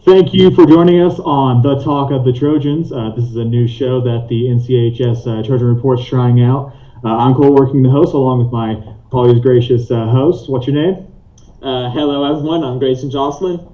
Thank you for joining us on The Talk of the Trojans. This is a new show that the NCHS Trojan Report's trying out. I'm Cole, working the host, along with my always gracious host. What's your name? Hello, everyone. I'm Grayson Jocelyn.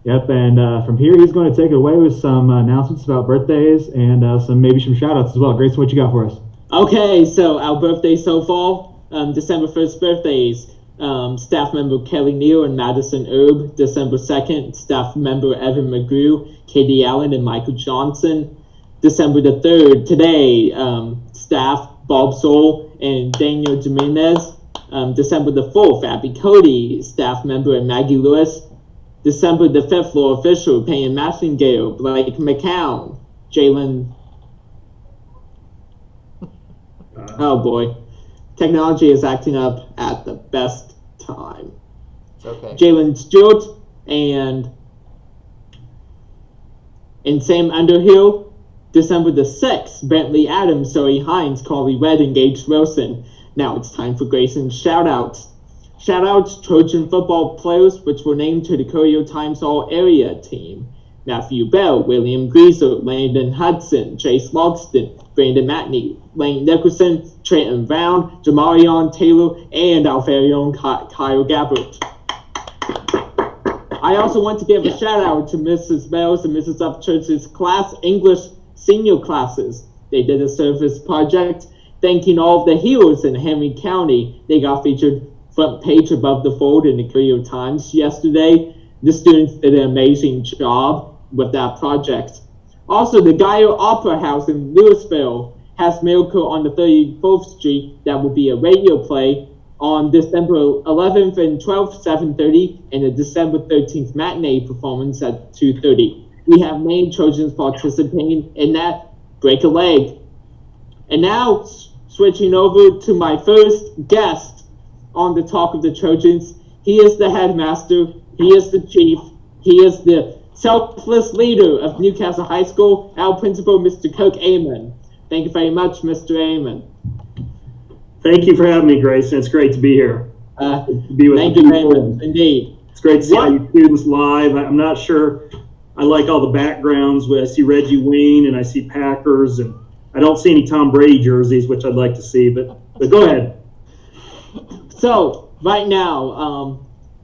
Yep, and from here, he's going to take it away with some announcements about birthdays and maybe some shout-outs as well. Grayson, what you got for us? Okay, so our birthdays so far, December 1st birthdays. Staff member Kelly Neal and Madison Erb. December 2nd, staff member Evan McGrew, Katie Allen, and Michael Johnson. December the 3rd, today, staff Bob Soul and Daniel Jimenez. December the 4th, Abby Cody, staff member, and Maggie Lewis. December the 5th, floor official Payne Massingale, Blake McCown, Jalen. Oh boy. Technology is acting up at the best time. It's okay. Jalen Stewart and Sam Underhill. December the 6th, Bentley Adams, Zoe Hines, Carly Red, and Gage Wilson. Now it's time for Grayson's shoutouts. Shoutouts, Trojan football players which were named to the Courier Times All-Area team. Matthew Bell, William Greaser, Landon Hudson, Chase Logston, Brandon Matney, Lane Nicholson, Trenton Brown, Jamarion Taylor, and our very own Kyle Gabbert. I also want to give a shout out to Mrs. Bells and Mrs. Upchurch's class English senior classes. They did a service project thanking all of the heroes in Henry County. They got featured front page above the fold in the Courier Times yesterday. The students did an amazing job with that project. Also, the Geyer Opera House in Louisville has Miracle on the 34th Street that will be a radio play on December 11th and 12th, 7:30, and a December 13th matinee performance at 2:30. We have main Trojans participating in that. Break a leg. And now, switching over to my first guest on the Talk of the Trojans. He is the headmaster, he is the chief, he is the selfless leader of Newcastle High School, our principal, Mr. Kirk Amon. Thank you very much, Mr. Amon. Thank you for having me, Grayson. It's great to be here. Thank you very much, indeed. It's great to see all you students live. I'm not sure I like all the backgrounds. I see Reggie Wayne and I see Packers, and I don't see any Tom Brady jerseys, which I'd like to see, but go ahead. So, right now,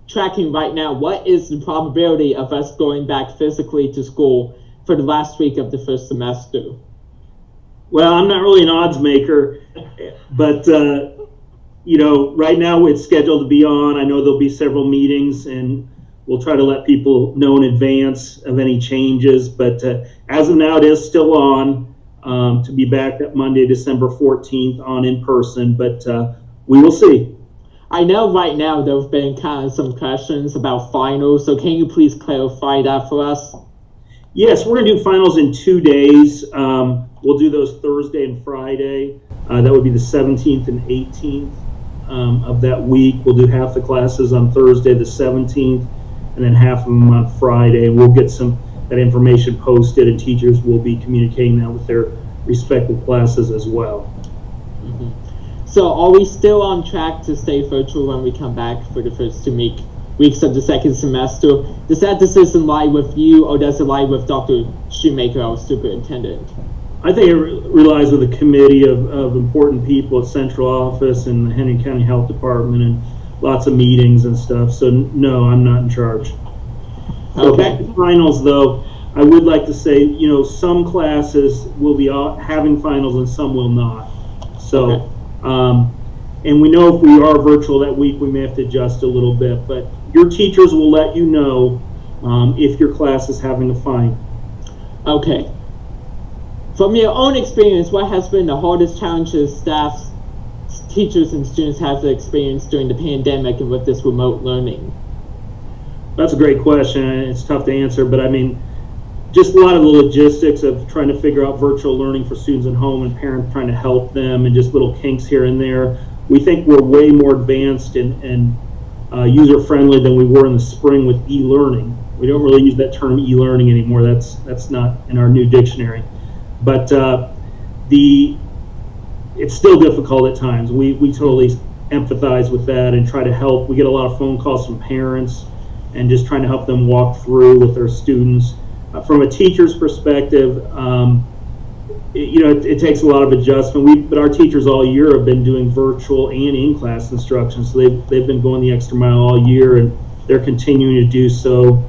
tracking right now, what is the probability of us going back physically to school for the last week of the first semester? Well, I'm not really an odds maker, but, right now it's scheduled to be on. I know there'll be several meetings, and we'll try to let people know in advance of any changes. But as of now, it is still on to be back at Monday, December 14th on in person, but we will see. I know right now there have been kind of some questions about finals, so can you please clarify that for us? Yes, we're going to do finals in 2 days. We'll do those Thursday and Friday. That would be the 17th and 18th of that week. We'll do half the classes on Thursday, the 17th, and then half of them on Friday. We'll get that information posted, and teachers will be communicating that with their respective classes as well. Mm-hmm. So are we still on track to stay virtual when we come back for the first 2 weeks of the second semester? Does that decision lie with you, or does it lie with Dr. Shoemaker, our superintendent? I think it relies with a committee of important people at central office and the Henry County Health Department, and lots of meetings and stuff. So no, I'm not in charge. So back to finals, though, I would like to say, some classes will be having finals and some will not. So. And we know if we are virtual that week, we may have to adjust a little bit, but your teachers will let you know if your class is having a final. Okay. From your own experience, what has been the hardest challenges staff, teachers, and students have experienced during the pandemic and with this remote learning? That's a great question. It's tough to answer, but just a lot of the logistics of trying to figure out virtual learning for students at home and parents trying to help them, and just little kinks here and there. We think we're way more advanced and user-friendly than we were in the spring with e-learning. We don't really use that term e-learning anymore. That's not in our new dictionary. But it's still difficult at times. We totally empathize with that and try to help. We get a lot of phone calls from parents and just trying to help them walk through with their students. From a teacher's perspective, it takes a lot of adjustment. But our teachers all year have been doing virtual and in-class instruction, so they've been going the extra mile all year, and they're continuing to do so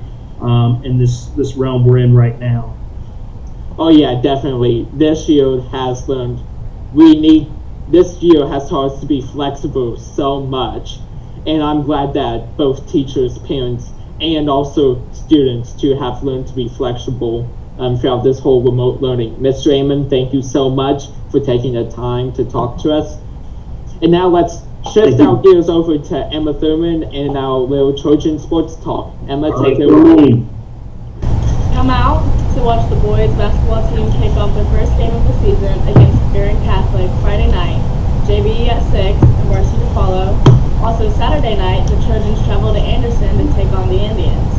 in this realm we're in right now. Oh yeah, definitely. This year has learned this year has taught us to be flexible so much, and I'm glad that both teachers, parents, and also students too have learned to be flexible throughout this whole remote learning. Mr. Amon, thank you so much for taking the time to talk to us. And now let's shift our gears over to Emma Thurman and our little Trojan sports talk. Emma, take it away. Come out to watch the boys basketball team kick off their first game of the season against Barron Catholic Friday night, JV at 6 and varsity to follow. Also Saturday night, the Trojans travel to Anderson to take on the Indians.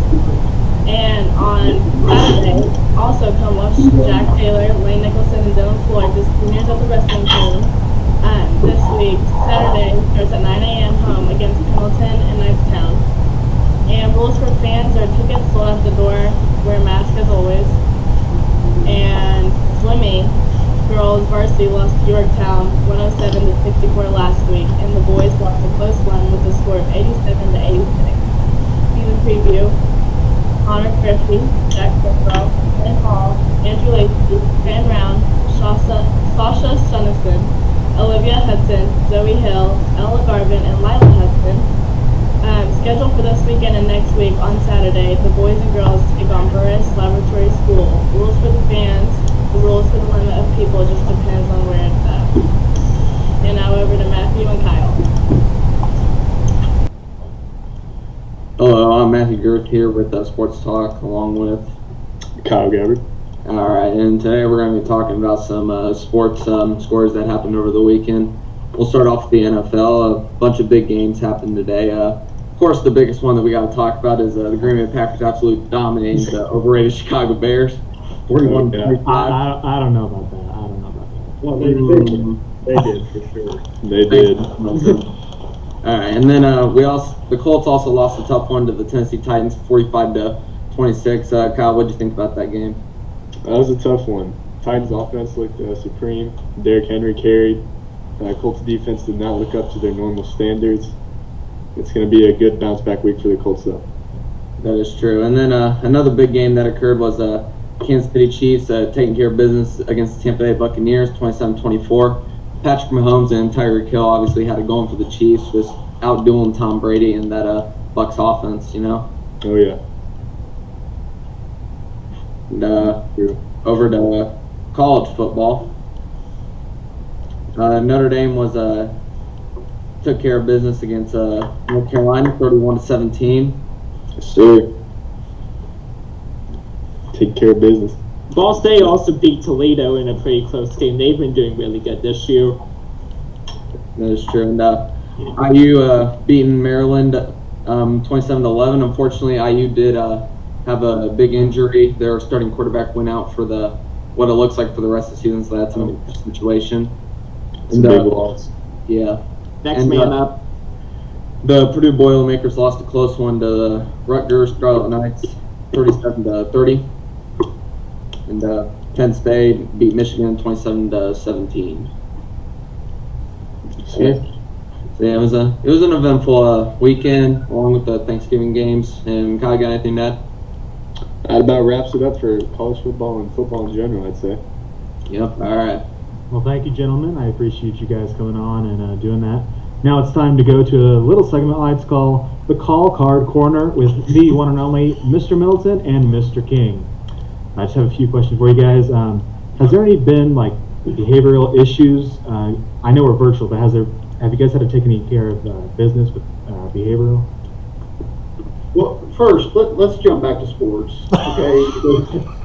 And on Saturday, also come watch Jack Taylor, Lane Nicholson, and Dylan Floyd, the seniors of the wrestling team. This week, Saturday, starts at 9 a.m. home against Pendleton and Knightstown. And rules for fans are tickets sold at the door, wear a mask as always. And swimming, girls varsity lost to Yorktown 107 to 64 last week, and the boys lost a close one with a score of 87 to 86. Season preview: Connor Griffey, Jack Football, Ben Hall, Andrew Lacey, Fran Brown, Sasha Sunnison, Olivia Hudson, Zoe Hill, Ella Garvin, and Lila Hudson. Scheduled for this weekend and next week on Saturday, the boys and girls take on Burris Laboratory School. Rules for the fans, the rules for the limit of people just depends on where it's at. And now over to Matthew and Kyle. Hello, I'm Matthew Girth here with Sports Talk, along with Kyle Gabbard. All right, and today we're going to be talking about some sports scores that happened over the weekend. We'll start off with the NFL. A bunch of big games happened today. Of course, the biggest one that we got to talk about is the Green Bay Packers absolutely dominating the overrated Chicago Bears. 41-35. I don't know about that. Well, they did for sure. They did. All right, and then the Colts also lost a tough one to the Tennessee Titans, 45-26. Kyle, what did you think about that game? That was a tough one. Titans offense looked supreme. Derrick Henry carried. Colts defense did not look up to their normal standards. It's going to be a good bounce back week for the Colts, though. That is true. And then another big game that occurred was Kansas City Chiefs taking care of business against the Tampa Bay Buccaneers, 27-24. Patrick Mahomes and Tyreek Hill obviously had it going for the Chiefs, just outdoing Tom Brady and that Bucs offense, you know? Oh, yeah. And over to college football. Notre Dame took care of business against North Carolina, 31-17. Yes, sir. Take care of business. Ball State also beat Toledo in a pretty close game. They've been doing really good this year. That is true. And IU beating Maryland 27-11. Unfortunately, IU did have a big injury. Their starting quarterback went out for what it looks like for the rest of the season, so that's an interesting situation. It's a big loss. Yeah. Next man up. The Purdue Boilermakers lost a close one to the Rutgers Scarlet Knights, 37-30. And Penn State beat Michigan 27-17. So yeah, it was an eventful weekend along with the Thanksgiving games. And Kyle, got anything to add? That about wraps it up for college football and football in general, I'd say. Yep. All right. Well, thank you, gentlemen. I appreciate you guys coming on and doing that. Now it's time to go to a little segment I like to call the Call Card Corner with the one and only Mr. Middleton and Mr. King. I just have a few questions for you guys. Has there any been like behavioral issues? I know we're virtual, but have you guys had to take any care of business with behavioral? Well, first, let's jump back to sports. Okay,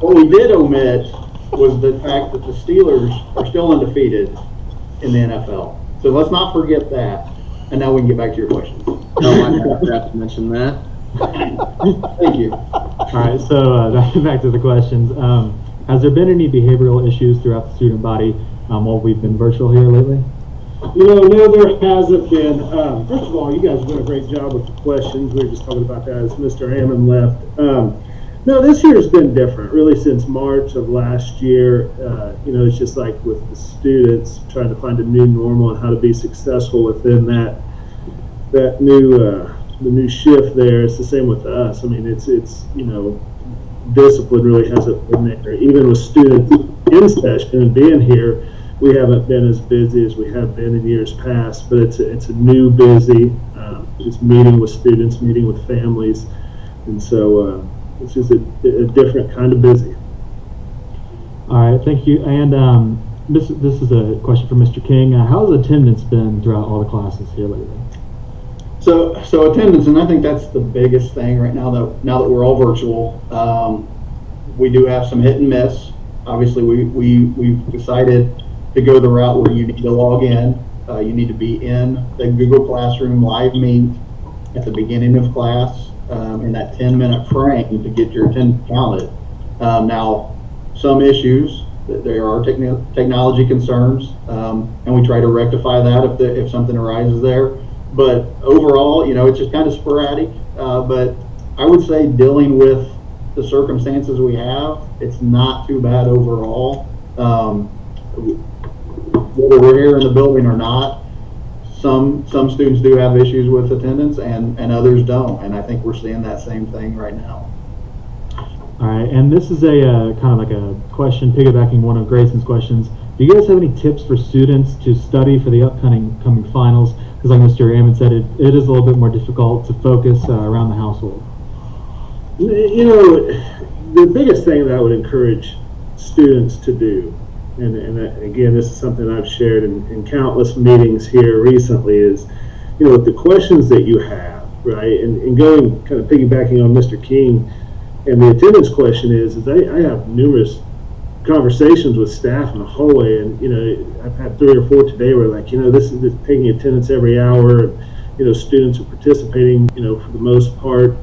what we did omit was the fact that the Steelers are still undefeated in the NFL. So let's not forget that. And now we can get back to your questions. No, I forgot to mention that. Thank you. All right, so back to the questions. Has there been any behavioral issues throughout the student body while we've been virtual here lately? No, there hasn't been. First of all, you guys have done a great job with the questions. We were just talking about that as Mr. Hammond left. No, this year has been different, really, since March of last year. It's just like with the students trying to find a new normal and how to be successful within that new shift there. It's the same with us. I mean, it's discipline really hasn't been there. Even with students in session and being here, we haven't been as busy as we have been in years past, but it's a new busy, just meeting with students, meeting with families, and so it's just a different kind of busy. All right, thank you. And this is a question for Mr. King. How has attendance been throughout all the classes here lately? So attendance, and I think that's the biggest thing right now that we're all virtual. We do have some hit and miss. Obviously, we've decided to go the route where you need to log in. You need to be in the Google Classroom live meet at the beginning of class in that 10-minute frame to get your attendance counted. Now, some issues, there are technology concerns, and we try to rectify that if something arises there. But overall, it's just kind of sporadic. But I would say dealing with the circumstances we have, it's not too bad overall. Whether we're here in the building or not, some students do have issues with attendance and others don't. And I think we're seeing that same thing right now. All right, and this is a kind of like a question piggybacking one of Grayson's questions. Do you guys have any tips for students to study for the upcoming finals? Because like Mr. Hammond said, it is a little bit more difficult to focus around the household. The biggest thing that I would encourage students to do, and again, this is something I've shared in countless meetings here recently, is, with the questions that you have, right, and going kind of piggybacking on Mr. King, and the attendance question is I have numerous conversations with staff in the hallway, and I've had 3 or 4 today where this is taking attendance every hour, and students are participating for the most part.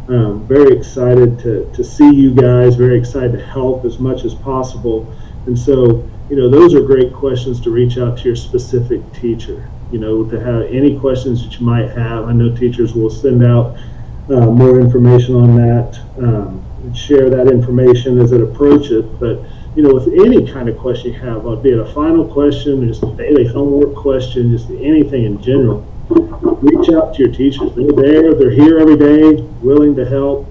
Very excited to see you guys, very excited to help as much as possible. And so those are great questions to reach out to your specific teacher, to have any questions that you might have. I know teachers will send out more information on that, and share that information as it approaches. But with any kind of question you have, be it a final question, just a daily homework question, just anything in general, reach out to your teachers. They're here every day, willing to help.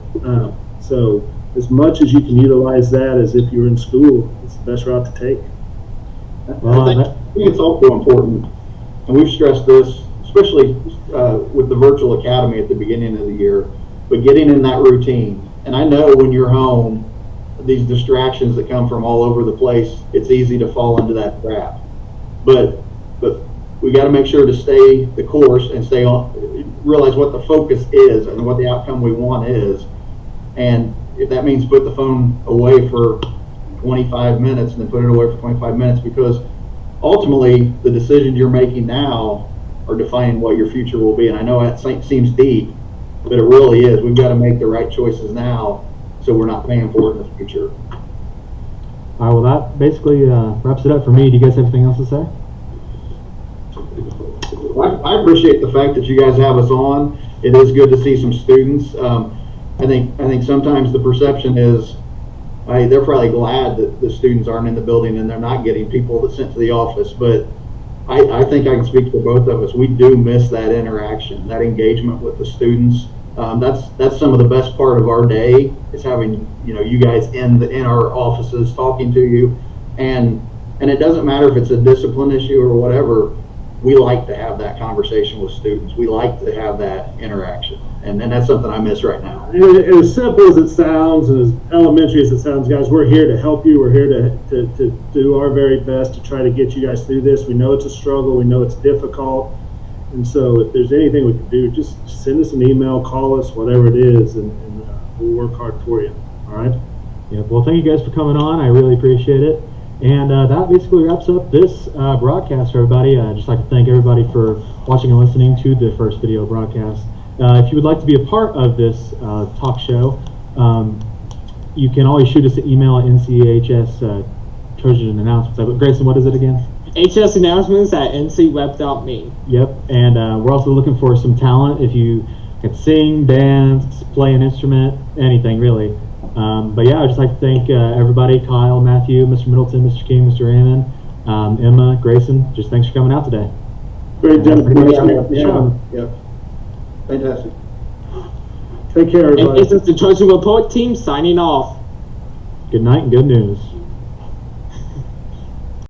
So as much as you can utilize that as if you were in school, it's the best route to take. I think it's also important, and we've stressed this, especially with the virtual academy at the beginning of the year, but getting in that routine. And I know when you're home, these distractions that come from all over the place, it's easy to fall into that trap. But we got to make sure to stay the course and stay on, realize what the focus is and what the outcome we want is. And if that means put the phone away for 25 minutes and then put it away for 25 minutes, because ultimately the decisions you're making now are defining what your future will be. And I know that seems deep, but it really is. We've got to make the right choices now so we're not paying for it in the future. All right, well, that basically wraps it up for me. Do you guys have anything else to say? I appreciate the fact that you guys have us on. It is good to see some students. I think sometimes the perception is they're probably glad that the students aren't in the building and they're not getting people that's sent to the office. But I think I can speak for both of us. We do miss that interaction, that engagement with the students. That's some of the best part of our day is having you guys in our offices talking to you, and it doesn't matter if it's a discipline issue or whatever. We like to have that conversation with students. We like to have that interaction, and that's something I miss right now. And as simple as it sounds, and as elementary as it sounds, guys, we're here to help you. We're here to do our very best to try to get you guys through this. We know it's a struggle. We know it's difficult. And so if there's anything we can do, just send us an email, call us, whatever it is, and we'll work hard for you. All right? Yeah, well, thank you guys for coming on. I really appreciate it. And that basically wraps up this broadcast for everybody. I'd just like to thank everybody for watching and listening to the first video broadcast. If you would like to be a part of this talk show, you can always shoot us an email at NCHS Trojan announcements. Grayson, what is it again? HS announcements at ncweb.me. Yep, and we're also looking for some talent. If you can sing, dance, play an instrument, anything really. But yeah, I'd just like to thank everybody, Kyle, Matthew, Mr. Middleton, Mr. King, Mr. Raymond, Emma, Grayson. Just thanks for coming out today. Great, gentlemen. Yep. Fantastic. Take care, And everybody. this is the Trojan Report team signing off. Good night and good news.